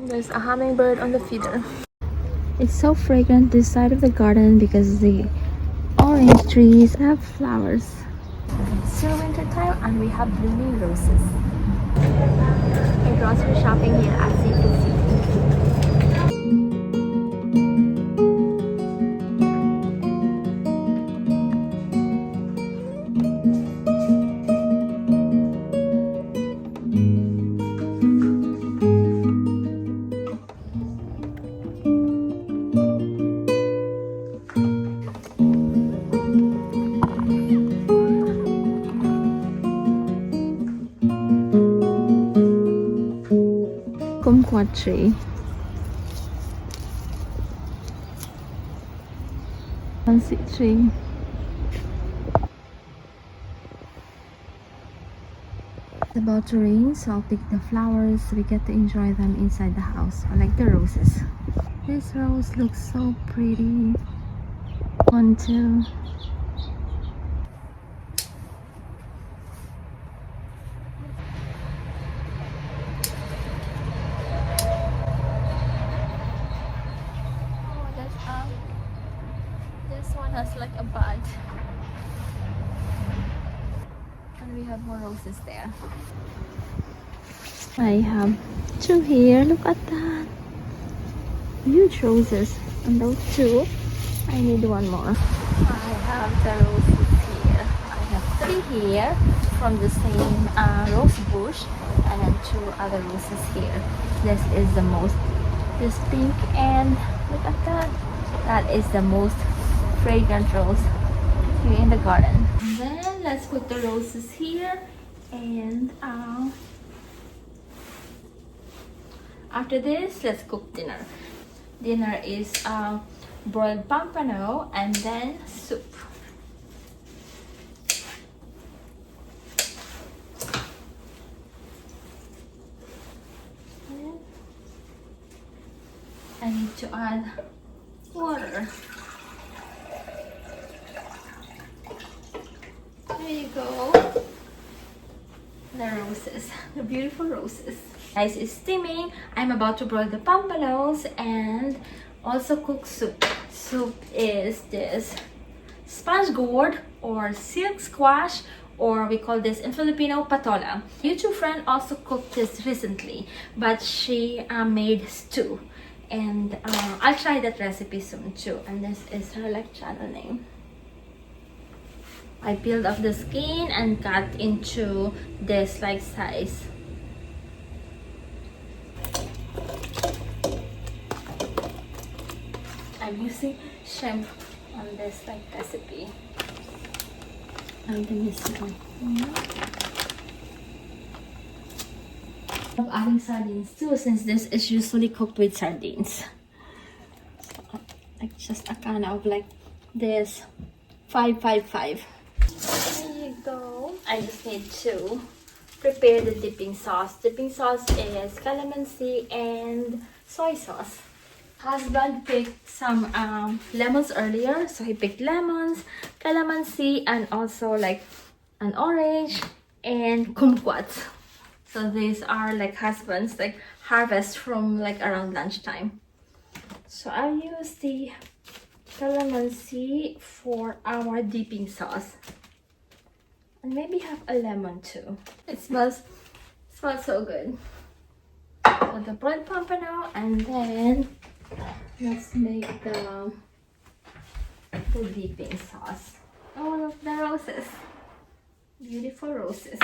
There's a hummingbird on the feeder. It's so fragrant this side of the garden because the orange trees have flowers. It's still winter time and we have blooming roses. We're grocery shopping here at Seafood City. Kumquat tree. Fancy tree. It's about to rain, so I'll pick the flowers so we get to enjoy them inside the house. I like the roses. This rose looks so pretty. One, two. Oh, this one has like a bud. And we have more roses there. I have two here. Look at that. Huge roses. And those two, I need one more. I have the roses here. I have 3 here from the same rose bush, and then 2 other roses here. This is the most, this pink, and look at that. That is the most fragrant rose here in the garden. And then let's put the roses here, and after this, let's cook dinner. Dinner is broiled pampano and then soup. And I need to add water. There you go. The roses, the beautiful roses. Rice is steaming. I'm about to broil the pampanos and also cook soup. Soup is this sponge gourd or silk squash, or we call this in Filipino patola. YouTube friend also cooked this recently, but she made stew, and I'll try that recipe soon too. And this is her like channel name. I peeled off the skin and cut into this like size. I'm using shrimp on this like recipe. I'm adding sardines too, since this is usually cooked with sardines. So like just a kind of like this 5-5-5. There you go. I just need to prepare the dipping sauce. Dipping sauce is calamansi and soy sauce. Husband picked some lemons earlier, so he picked lemons, calamansi, and also like an orange and kumquat. So these are like husband's like harvest from like around lunchtime. So I'll use the calamansi for our dipping sauce, and maybe have a lemon too. It smells so good. So the broiled pompano, and then let's make the dipping sauce. Oh, look, the roses. Beautiful roses.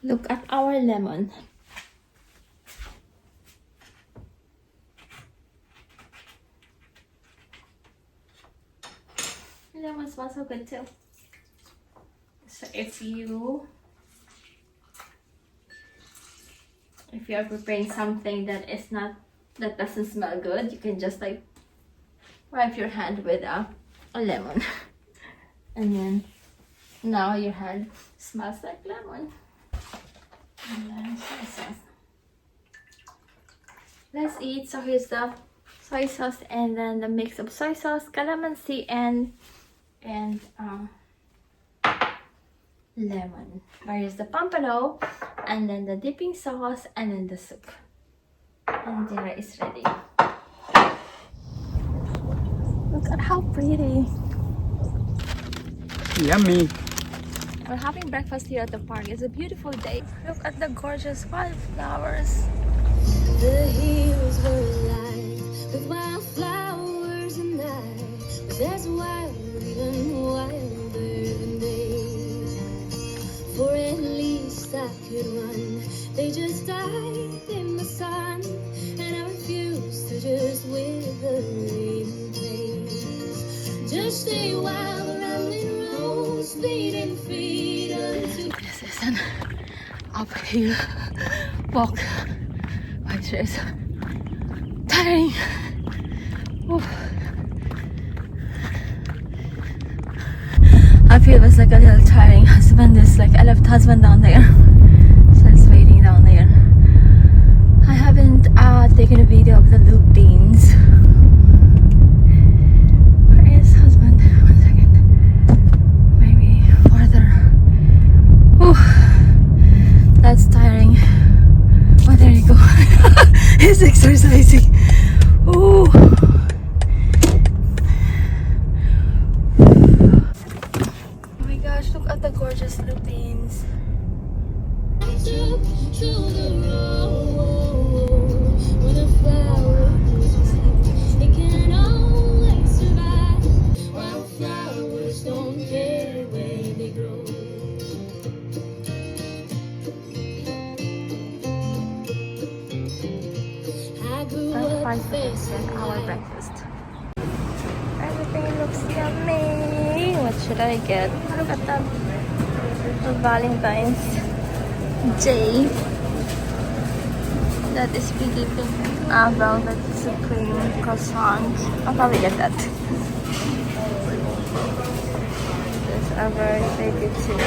Look at our lemon. Lemon smells so good too. So if you are preparing something that doesn't smell good, you can just like wipe your hand with a lemon. And then now your hand smells like lemon. And then soy sauce. Let's eat. So here's the soy sauce, and then the mix of soy sauce, calamansi, and lemon. Where is the pampano, and then the dipping sauce, and then the soup. And dinner is ready. Look at how pretty. Yummy. We're having breakfast here at the park. It's a beautiful day. Look at the gorgeous wildflowers. The hills were alive with wildflowers and I was as wild, even wilder than they. For at least I could run. They just died in the sun, and I refused to just wither in place. Just stay wild, rambling rose, feeding freedom to. This is an uphill walk, which is tiring. Oof. I feel it's like a little tiring. Husband is like, I left husband down there, so it's waiting down there. I haven't taken a video of the loop beans. Where is husband? 1 second. Maybe further. Ooh, that's tiring. Oh, there you go. He's exercising. Ooh. Oh my gosh, look at the gorgeous lupines. Our breakfast. Everything looks yummy. What should I get? Look at that. Valentine's Day. That is pretty pink. Velvet supreme croissant. I'll probably get that. These are very pretty too.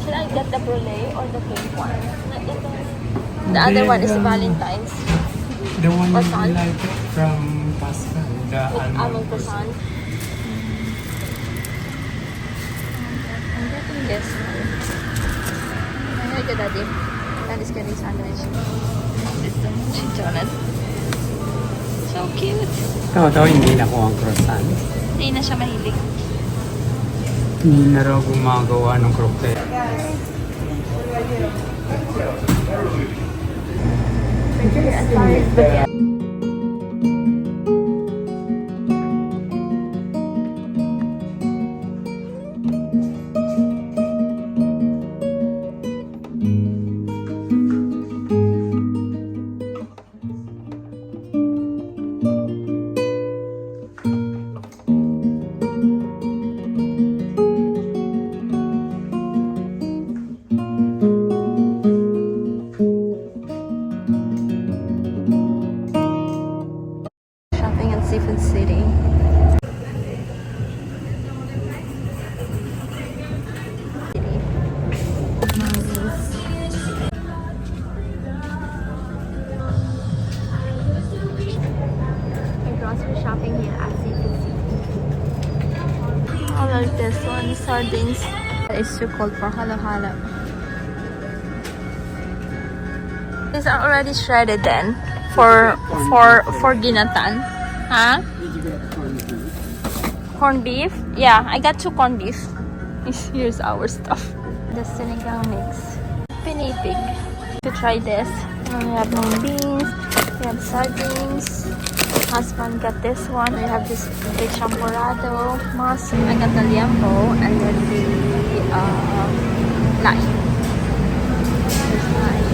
Should I get the brulee or the pink one? The other one is Valentine's. The one Croissant. you like from Pascal, the almond Croissant. I'm getting this one. I like it, Daddy. Daddy's getting sandwich. This is the chicharron. So cute. Ito, hindi na ko ang croissant. Hindi na siya mahilig. Hindi na raw gumagawa ng croquette. As far as the Seafood City. We're grocery shopping here at Seafood City. I like this one, sardines. It's too cold for halo-halo. These are already shredded then for ginatan. Huh? Did you get corned beef? Corned beef? Yeah, I got 2 corned beef. Here's our stuff. The sinigang mix. Pinipig. To try this. We have mung beans. We have sardines. Husband got this one. We have this big champorado. Mas. I got the liambo and then the lime. There's lime.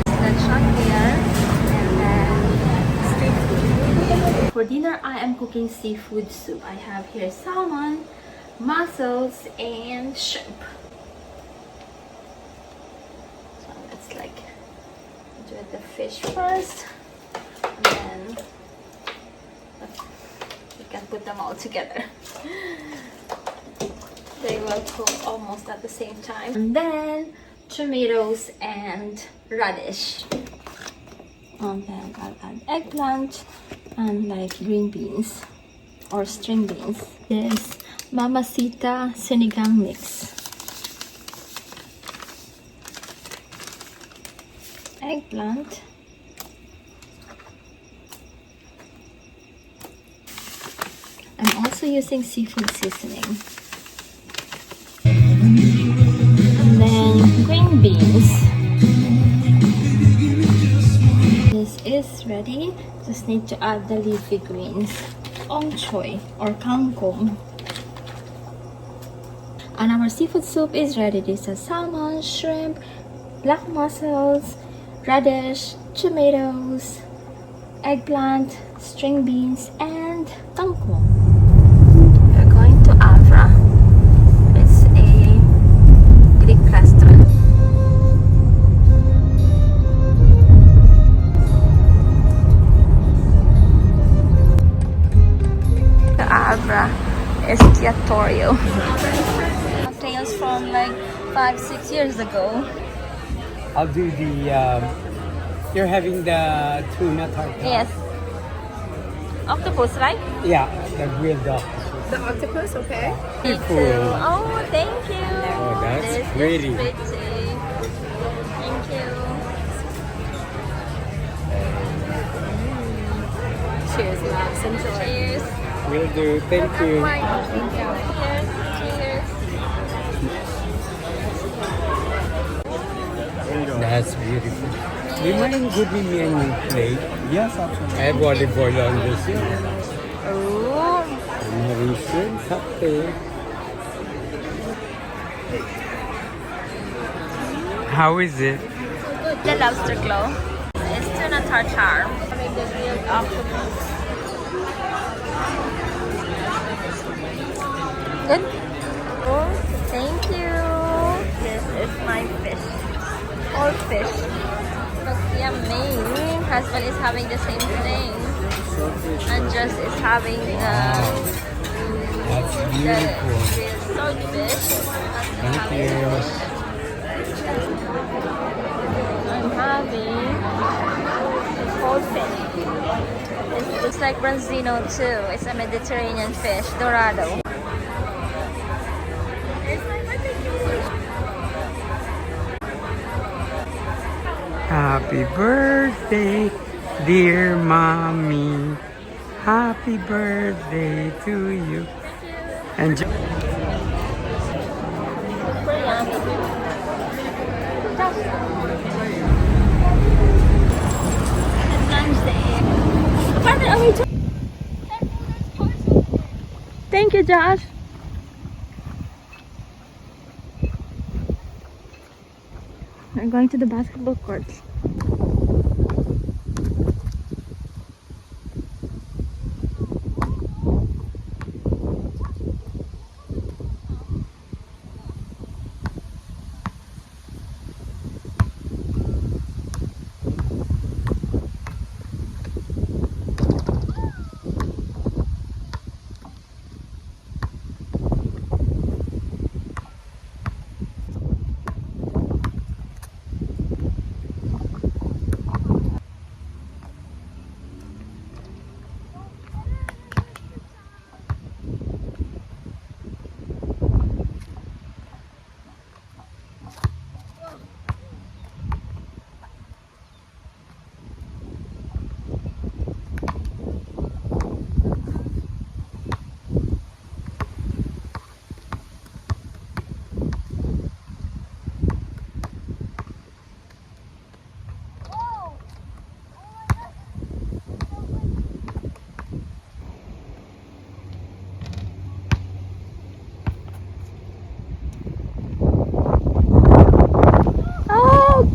Then shot here. For dinner, I am cooking seafood soup. I have here salmon, mussels, and shrimp. So let's like do the fish first, and then we can put them all together. They will cook almost at the same time. And then tomatoes and radish. And then I'll add eggplant and like green beans. or string beans. This Mamacita Sinigang mix. Eggplant. I'm also using seafood seasoning. And then green beans. This is ready. Just need to add the leafy greens. Ong choy or kangkong. And our seafood soup is ready. This is salmon, shrimp, black mussels, radish, tomatoes, eggplant, string beans, and kangkong. We're going to Avra. It's a Greek restaurant. The Avra Esquiatorio. Tales from like 5-6 years ago. I'll do the, you're having the tuna tartar. Yes. Octopus, right? Yeah, the grilled octopus. The octopus, okay? Me Cool. too. Oh, thank you. Oh, that's This is pretty. Thank you. Cheers, Max. Enjoy. Cheers. Will do. Thank you. Cheers. Cheers. That's beautiful. Do you mind giving me a new plate? Yes, absolutely. I have volleyball on this. Oh, I'm having shrimp cocktail. How is it? the lobster claw. It's tuna tartar. Having the grilled octopus. Good. Oh, thank you. This is my fish. All fish. Looks yummy. Husband is having the same thing. And just is having That's the beautiful. grilled swordfish. Thank you. I'm having whole fish. It looks like branzino too. It's a Mediterranean fish, dorado. Happy birthday, dear mommy. Happy birthday to you. Enjoy. Super yummy. It's lunch day. Partner, are we Thank you, Josh. We're going to the basketball courts.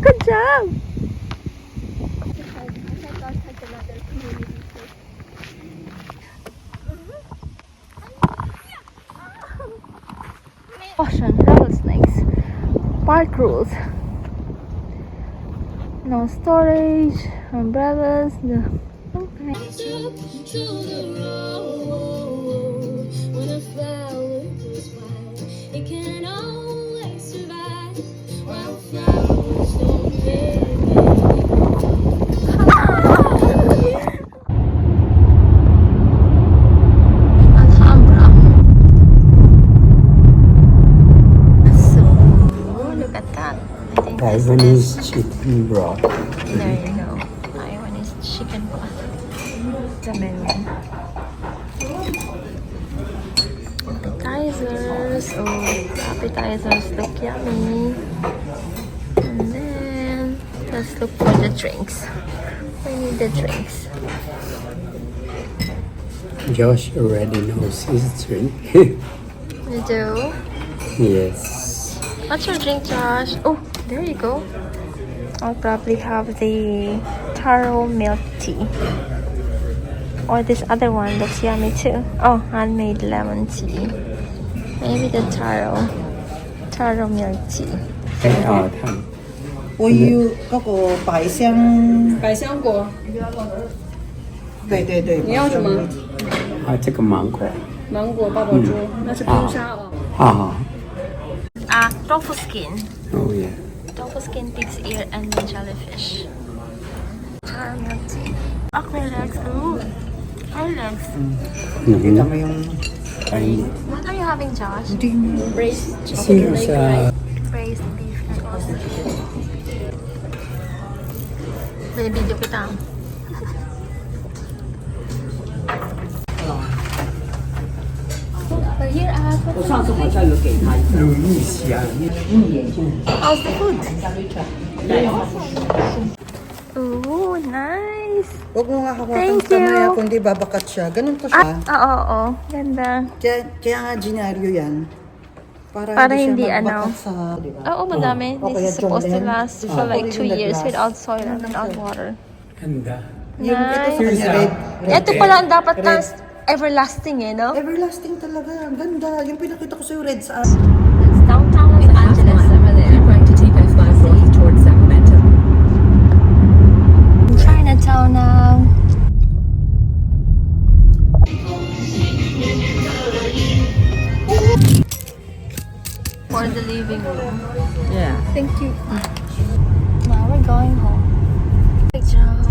Good job! Caution, rattlesnakes. Park rules. No storage, umbrellas, okay. When a flower goes wild, it can always survive. While flowers don't Taiwanese chicken broth. There you go. Taiwanese chicken broth. The menu. Appetizers. Oh, appetizers look yummy. And then let's look for the drinks. We need the drinks. Josh already knows his drink. You do? Yes. What's your drink, Josh? Oh, there you go. I'll probably have the taro milk tea. Or this other one looks yummy too. Oh, handmade lemon tea. Maybe the taro milk tea. 看我要嗰個百香，百香果，對對對，你要什么？这个芒果。芒果八宝粥，那是冰沙哦。啊 Tofu skin. Oh yeah. Tofu skin, pig's ear, and then jellyfish. Taro milk tea. Acrylex. Ooh. Acrylex. Kita mo yung What are you having, Josh? Braised Chicken leg, sa right? Braised beef and sausage. Binibidyo kita. We're here at... 我上次好像有给他一个鲁艺香。How's the food? Ooh, nice. Huwag mo nga hawakan Thank sa kamay you. kundi babakat siya. Ganun to siya. Oo. Ganda. Kaya nga ginaryo yan. Para hindi siya ano. magbakat sa, di ba? Oo, madami. O This kaya is supposed to jollen. last for like 2 Put it in the years glass. without soil and without water. Ganda. Yung ito sa Nice. kanya, red. Ito pala ang dapat Red. na everlasting eh, no? Everlasting talaga. Ang ganda. Yung pinakita ko sa'yo, red sa It's downtown Los Angeles over there. Keep right to take I-5 towards Sacramento. Chinatown now. For the living room. Yeah. Thank you. Now we're going home. Good job.